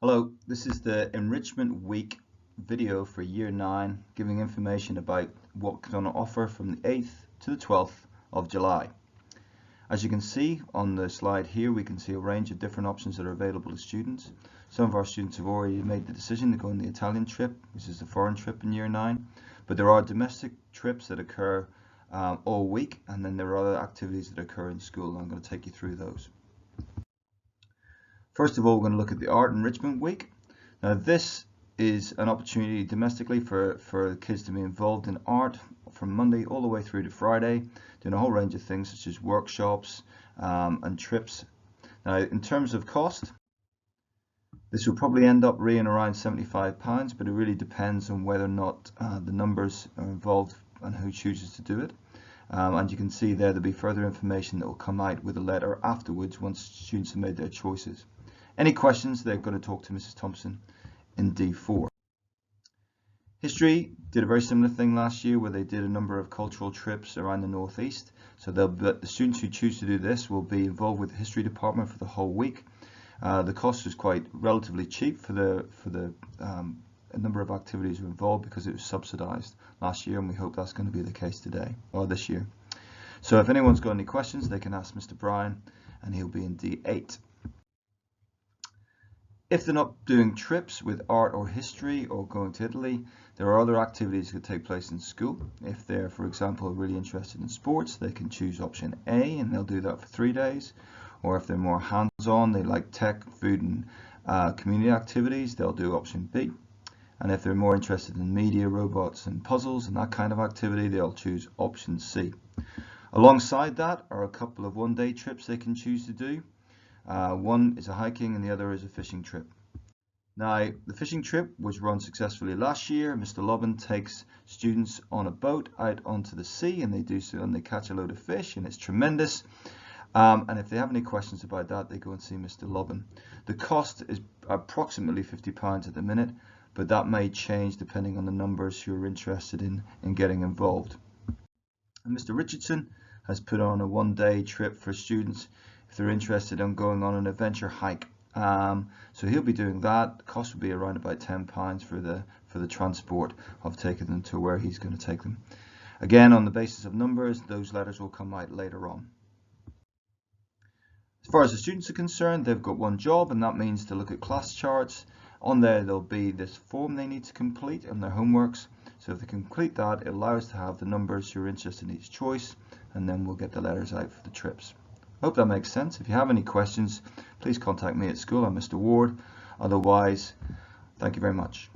Hello, this is the Enrichment Week video for Year 9, giving information about what's on offer from the 8th to the 12th of July. As you can see on the slide here, we can see a range of different options that are available to students. Some of our students have already made the decision to go on the Italian trip, which is the foreign trip in Year 9, but there are domestic trips that occur all week, and then there are other activities that occur in school, and I'm going to take you through those. First of all, we're going to look at the Art Enrichment Week. Now this is an opportunity domestically for kids to be involved in art from Monday all the way through to Friday, doing a whole range of things such as workshops and trips. Now in terms of cost, this will probably end up being around £75, but it really depends on whether or not the numbers are involved and who chooses to do it. And you can see there'll be further information that will come out with a letter afterwards once students have made their choices. Any questions, they're going to talk to Mrs. Thompson in D4. History did a very similar thing last year where they did a number of cultural trips around the northeast. So the students who choose to do this will be involved with the history department for the whole week. The cost was quite relatively cheap for the a number of activities were involved because it was subsidized last year, and we hope that's going to be the case today or this year. So if anyone's got any questions, they can ask Mr. Bryan, and he'll be in D8. If they're not doing trips with art or history or going to Italy, there are other activities that take place in school. If they're, for example, really interested in sports, they can choose option A, and they'll do that for 3 days. Or if they're more hands-on, they like tech, food, and community activities, they'll do option B. And if they're more interested in media, robots, and puzzles and that kind of activity, they'll choose option C. Alongside that are a couple of one-day trips they can choose to do. One is a hiking and the other is a fishing trip. Now, the fishing trip was run successfully last year. Mr. Lobban takes students on a boat out onto the sea, and they do so, and they catch a load of fish, and it's tremendous. And if they have any questions about that, they go and see Mr. Lobban. The cost is approximately £50 at the minute, but that may change depending on the numbers who are interested in getting involved. And Mr. Richardson has put on a one-day trip for students if they're interested in going on an adventure hike. So he'll be doing that. The cost will be around about £10 for the transport of taking them to where he's going to take them. Again, on the basis of numbers, those letters will come out later on. As far as the students are concerned, they've got one job, and that means to look at class charts. On there, there'll be this form they need to complete and their homeworks. So if they complete that, it allows to have the numbers who are interested in each choice, and then we'll get the letters out for the trips. I hope that makes sense. If you have any questions, please contact me at school. I'm Mr. Ward. Otherwise, thank you very much.